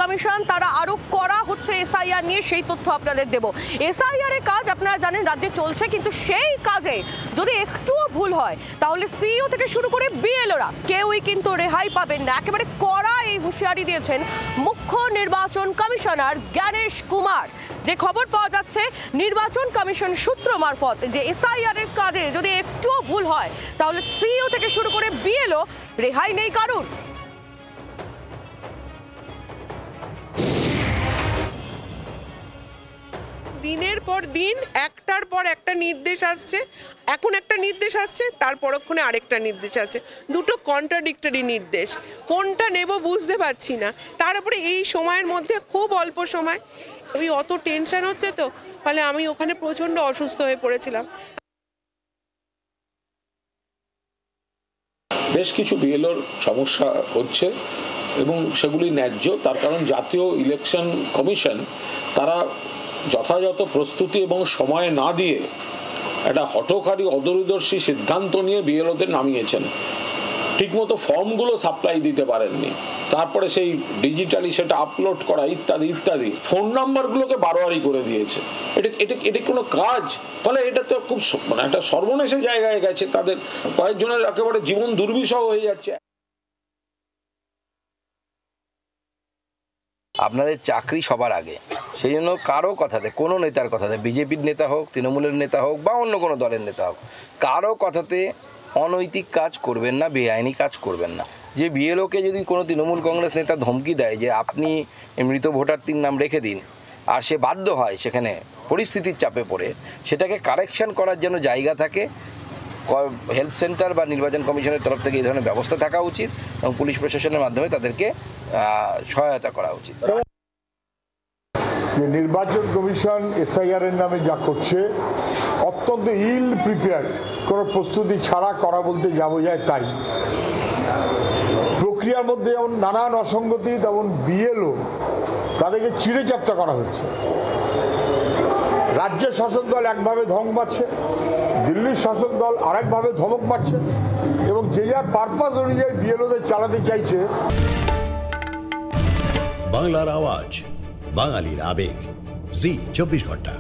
Commission তারা আরো করা হচ্ছে এসআইআর নিয়ে, সেই তথ্য আপনাদের দেব। এসআইআর এর কাজ আপনারা জানেন রাজ্যে চলছে, কিন্তু সেই কাজে যদি একটুও ভুল হয় তাহলে সিইও থেকে শুরু করে বিএলওরা কেউই কিন্তু রেহাই পাবেন না। একেবারে কড়া এই হুঁশিয়ারি দিয়েছেন মুখ্য নির্বাচন কমিশনার জ্ঞানেশ কুমার। যে খবর পাওয়া যাচ্ছে নির্বাচন কমিশন সূত্র মারফত, যে এসআইআর এর কাজে যদি একটুও ভুল হয় তাহলে সিইও থেকে শুরু করে বিএলও রেহাই নেই কারণ। দিনের পর দিন একটার পর একটা নির্দেশ আসছে, এখন একটা নির্দেশ আসছে, তার পরক্ষণে আরেকটা নির্দেশ আসছে, দুটো কন্ট্রাডিক্টরি নির্দেশ। কোনটা নেব বুঝতে পারছি না। তার উপরে এই সময়ের মধ্যে খুব অল্প সময়, আমি অত টেনশন হচ্ছে তো, ফলে আমি ওখানে প্রচণ্ড অসুস্থ হয়ে পড়েছিলাম। বেশ কিছু বিএলওর সমস্যা হচ্ছে এবং সেগুলি ন্যায্য, তার কারণ জাতীয় ইলেকশন কমিশন তারা যথাযথ প্রস্তুতি এবং সময় না দিয়ে একটা হঠকারী অদূরদর্শী সিদ্ধান্ত নিয়ে বিএলওদের নামিয়েছেন। ঠিকমতো ফর্মগুলো সাপ্লাই দিতে পারেননি, তারপরে সেই ডিজিটালি সেটা আপলোড করা ইত্যাদি ইত্যাদি, ফোন নাম্বারগুলোকে বারোয়ারি করে দিয়েছে। এটা কোনো কাজ? ফলে এটা তো খুব মানে একটা সর্বনেশের জায়গায় গেছে, তাদের কয়েকজনের একেবারে জীবন দুর্বিষহ হয়ে যাচ্ছে। আপনাদের চাকরি সবার আগে, সেই জন্য কারো কথাতে, কোনো নেতার কথাতে, বিজেপির নেতা হোক, তৃণমূলের নেতা হোক বা অন্য কোনো দলের নেতা হোক, কারো কথাতে অনৈতিক কাজ করবেন না, বেআইনি কাজ করবেন না। যে বিএলওকে যদি কোনো তৃণমূল কংগ্রেস নেতা ধমকি দেয় যে আপনি মৃত ভোটারটির নাম রেখে দিন, আর সে বাধ্য হয় সেখানে পরিস্থিতির চাপে পড়ে সেটাকে কারেকশন করার জন্য জায়গা থাকে, হেল্প সেন্টার বা নির্বাচন কমিশনের তরফ থেকে এই ধরনের ব্যবস্থা থাকা উচিত এবং পুলিশ প্রশাসনের মাধ্যমে তাদেরকে সহায়তা করা উচিত। নির্বাচন কমিশন এসআইআর এর নামে যা করছে অত্যন্ত ইল প্রিপেয়ার্ড, কোনো প্রস্তুতি ছাড়া করা বলতে যা বোঝায় তাই। প্রক্রিয়ার মধ্যে যেমন নানান অসঙ্গতি, তেমন বিএলও তাদেরকে চিড়ে চ্যাপ্টা করা হচ্ছে। রাজ্যের শাসক দল একভাবে ধমক মারছে, দিল্লির শাসক দল আরেকভাবে ধমক মারছে এবং যে যার পারপাস অনুযায়ী বিএলওদের চালাতে চাইছে। বাংলার আওয়াজ, বাঙালির আবেগ, জি 24 ঘন্টা।